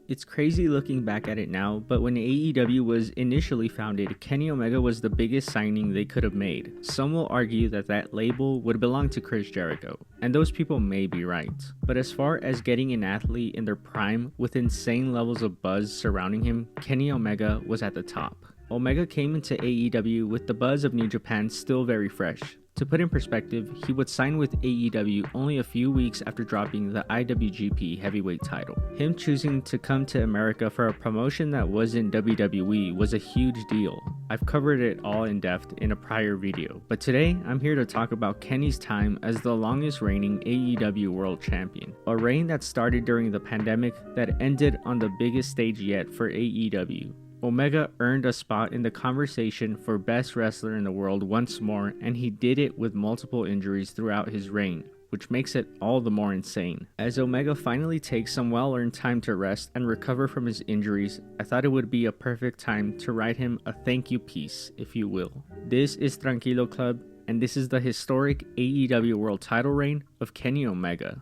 It's crazy looking back at it now, but when AEW was initially founded, Kenny Omega was the biggest signing they could have made. Some will argue that that label would belong to Chris Jericho, and those people may be right. But as far as getting an athlete in their prime with insane levels of buzz surrounding him, Kenny Omega was at the top. Omega came into AEW with the buzz of New Japan still very fresh. To put in perspective, he would sign with AEW only a few weeks after dropping the IWGP Heavyweight title. Him choosing to come to America for a promotion that wasn't WWE was a huge deal. I've covered it all in depth in a prior video, but today I'm here to talk about Kenny's time as the longest reigning AEW World Champion. A reign that started during the pandemic that ended on the biggest stage yet for AEW. Omega earned a spot in the conversation for best wrestler in the world once more, and he did it with multiple injuries throughout his reign, which makes it all the more insane. As Omega finally takes some well-earned time to rest and recover from his injuries, I thought it would be a perfect time to write him a thank you piece, if you will. This is Tranquilo Club, and this is the historic AEW World title reign of Kenny Omega.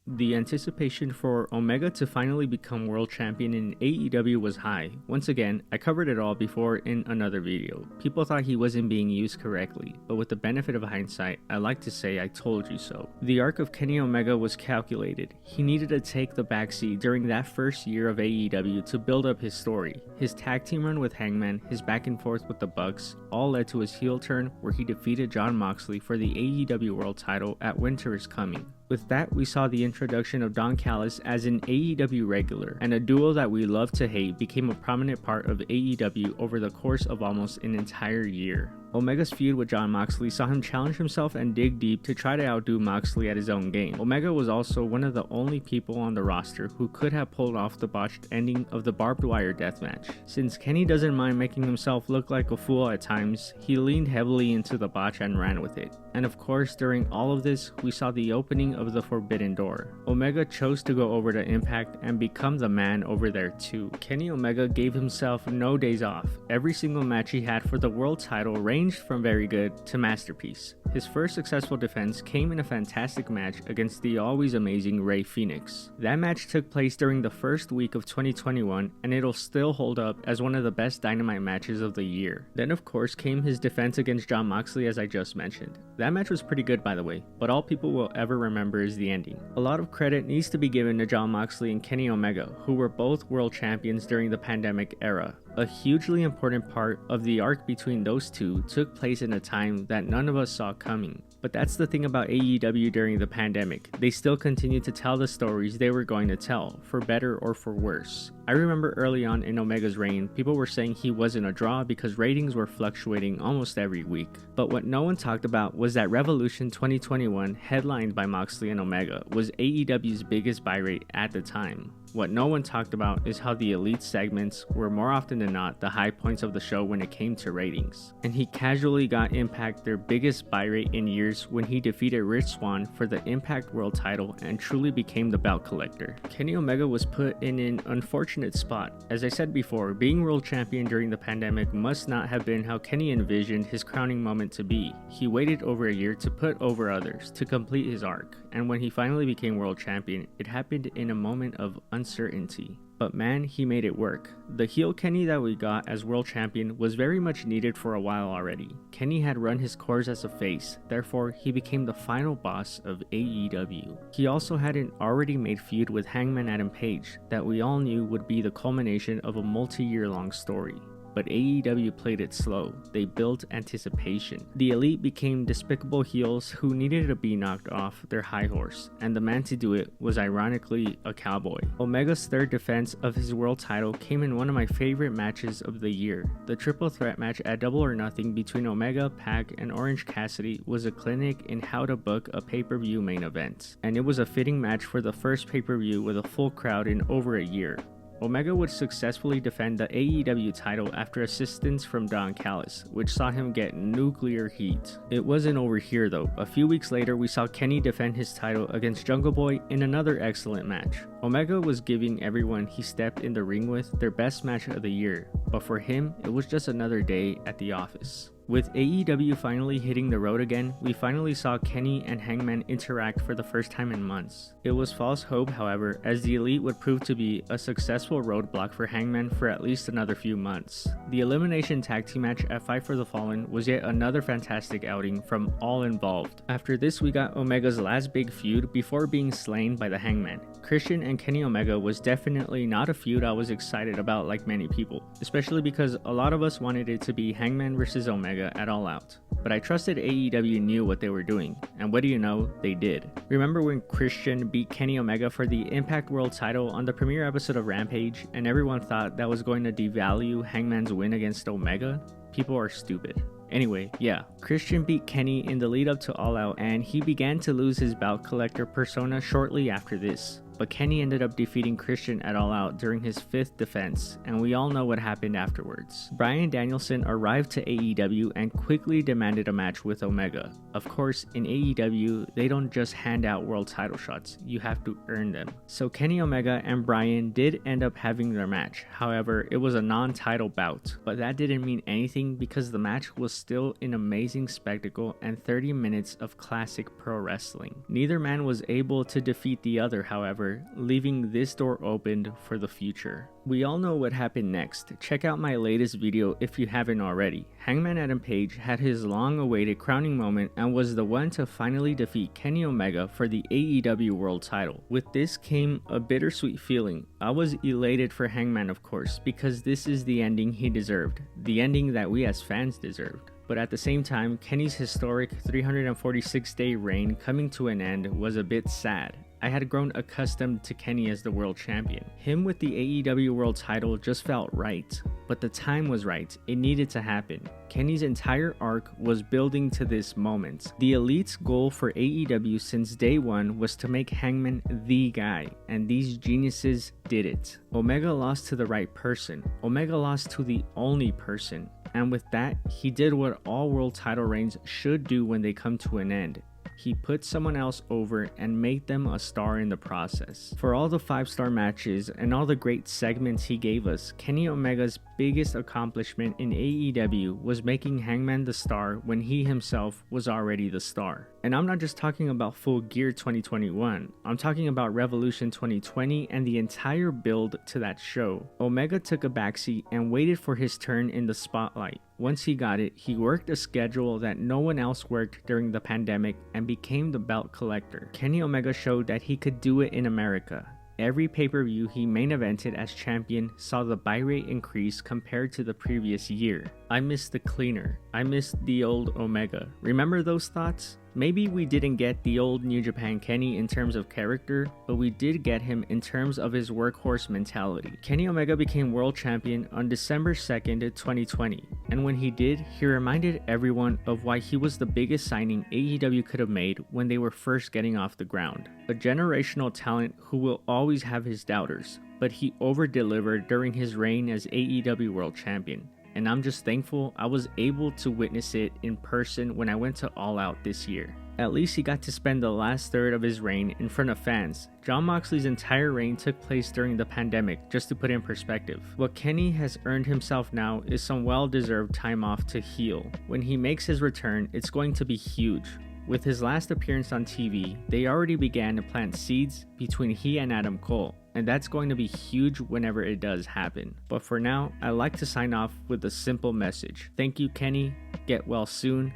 The anticipation for Omega to finally become world champion in AEW was high. Once again, I covered it all before in another video. People thought he wasn't being used correctly, but with the benefit of hindsight, I like to say I told you so. The arc of Kenny Omega was calculated. He needed to take the backseat during that first year of AEW to build up his story. His tag team run with Hangman, his back and forth with the Bucks, all led to his heel turn where he defeated Jon Moxley for the AEW World title at Winter is Coming. With that, we saw the introduction of Don Callis as an AEW regular, and a duo that we love to hate became a prominent part of AEW over the course of almost an entire year. Omega's feud with Jon Moxley saw him challenge himself and dig deep to try to outdo Moxley at his own game. Omega was also one of the only people on the roster who could have pulled off the botched ending of the barbed wire death match. Since Kenny doesn't mind making himself look like a fool at times, he leaned heavily into the botch and ran with it. And of course, during all of this, we saw the opening of the Forbidden Door. Omega chose to go over to Impact and become the man over there too. Kenny Omega gave himself no days off. Every single match he had for the world title ranged from very good to masterpiece. His first successful defense came in a fantastic match against the always amazing Rey Fenix. That match took place during the first week of 2021, and it'll still hold up as one of the best Dynamite matches of the year. Then of course came his defense against Jon Moxley, as I just mentioned. That match was pretty good, by the way, but all people will ever remember is the ending. A lot of credit needs to be given to Jon Moxley and Kenny Omega, who were both world champions during the pandemic era. A hugely important part of the arc between those two took place in a time that none of us saw coming. But that's the thing about AEW during the pandemic. They still continued to tell the stories they were going to tell, for better or for worse. I remember early on in Omega's reign, people were saying he wasn't a draw because ratings were fluctuating almost every week. But what no one talked about was that Revolution 2021, headlined by Moxley and Omega, was AEW's biggest buy rate at the time. What no one talked about is how the elite segments were more often than not the high points of the show when it came to ratings. And he casually got Impact their biggest buy rate in years when he defeated Rich Swann for the Impact World title and truly became the belt collector. Kenny Omega was put in an unfortunate spot. As I said before, being world champion during the pandemic must not have been how Kenny envisioned his crowning moment to be. He waited over a year to put over others, to complete his arc, and when he finally became world champion, it happened in a moment of uncertainty. But man, he made it work. The heel Kenny that we got as world champion was very much needed for a while already. Kenny had run his course as a face, therefore he became the final boss of AEW. He also had an already made feud with Hangman Adam Page that we all knew would be the culmination of a multi-year long story. But AEW played it slow. They built anticipation. The Elite became despicable heels who needed to be knocked off their high horse, and the man to do it was ironically a cowboy. Omega's third defense of his world title came in one of my favorite matches of the year. The triple threat match at Double or Nothing between Omega, Pac, and Orange Cassidy was a clinic in how to book a pay-per-view main event, and it was a fitting match for the first pay-per-view with a full crowd in over a year. Omega would successfully defend the AEW title after assistance from Don Callis, which saw him get nuclear heat. It wasn't over here though. A few weeks later, we saw Kenny defend his title against Jungle Boy in another excellent match. Omega was giving everyone he stepped in the ring with their best match of the year, but for him, it was just another day at the office. With AEW finally hitting the road again, we finally saw Kenny and Hangman interact for the first time in months. It was false hope, however, as the Elite would prove to be a successful roadblock for Hangman for at least another few months. The Elimination Tag Team match at Fight for the Fallen was yet another fantastic outing from all involved. After this, we got Omega's last big feud before being slain by the Hangman. Christian and Kenny Omega was definitely not a feud I was excited about like many people, especially because a lot of us wanted it to be Hangman versus Omega at All Out. But I trusted AEW knew what they were doing, and what do you know, they did. Remember when Christian beat Kenny Omega for the Impact World title on the premiere episode of Rampage, and everyone thought that was going to devalue Hangman's win against Omega? People are stupid. Anyway, yeah, Christian beat Kenny in the lead up to All Out, and he began to lose his belt collector persona shortly after this. But Kenny ended up defeating Christian at All Out during his 5th defense, and we all know what happened afterwards. Bryan Danielson arrived to AEW and quickly demanded a match with Omega. Of course, in AEW, they don't just hand out world title shots, you have to earn them. So Kenny Omega and Bryan did end up having their match, however, it was a non-title bout. But that didn't mean anything because the match was still an amazing spectacle and 30 minutes of classic pro wrestling. Neither man was able to defeat the other, however, leaving this door opened for the future. We all know what happened next. Check out my latest video if you haven't already. Hangman Adam Page had his long-awaited crowning moment and was the one to finally defeat Kenny Omega for the AEW World title. With this came a bittersweet feeling. I was elated for Hangman, of course, because this is the ending he deserved, the ending that we as fans deserved. But at the same time, Kenny's historic 346-day reign coming to an end was a bit sad. I had grown accustomed to Kenny as the world champion. Him with the AEW world title just felt right, but the time was right. It needed to happen. Kenny's entire arc was building to this moment. The Elite's goal for AEW since day one was to make Hangman the guy, and these geniuses did it. Omega lost to the right person. Omega lost to the only person. And with that, he did what all world title reigns should do when they come to an end. He put someone else over and made them a star in the process. For all the 5-star matches and all the great segments he gave us, Kenny Omega's biggest accomplishment in AEW was making Hangman the star when he himself was already the star. And I'm not just talking about Full Gear 2021, I'm talking about Revolution 2020 and the entire build to that show. Omega took a backseat and waited for his turn in the spotlight. Once he got it, he worked a schedule that no one else worked during the pandemic and became the belt collector. Kenny Omega showed that he could do it in America. Every pay-per-view he main evented as champion saw the buy rate increase compared to the previous year. I miss the cleaner. I miss the old Omega. Remember those thoughts? Maybe we didn't get the old New Japan Kenny in terms of character, but we did get him in terms of his workhorse mentality. Kenny Omega became world champion on December 2nd, 2020, and when he did, he reminded everyone of why he was the biggest signing AEW could have made when they were first getting off the ground. A generational talent who will always have his doubters, but he over-delivered during his reign as AEW World Champion. And I'm just thankful I was able to witness it in person when I went to All Out this year. At least he got to spend the last third of his reign in front of fans. Jon Moxley's entire reign took place during the pandemic, just to put in perspective. What Kenny has earned himself now is some well-deserved time off to heal. When he makes his return, it's going to be huge. With his last appearance on TV, they already began to plant seeds between he and Adam Cole, and that's going to be huge whenever it does happen. But for now, I like to sign off with a simple message. Thank you, Kenny. Get well soon.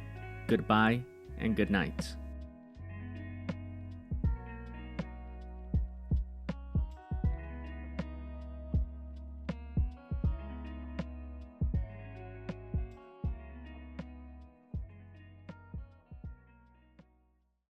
Goodbye and good night.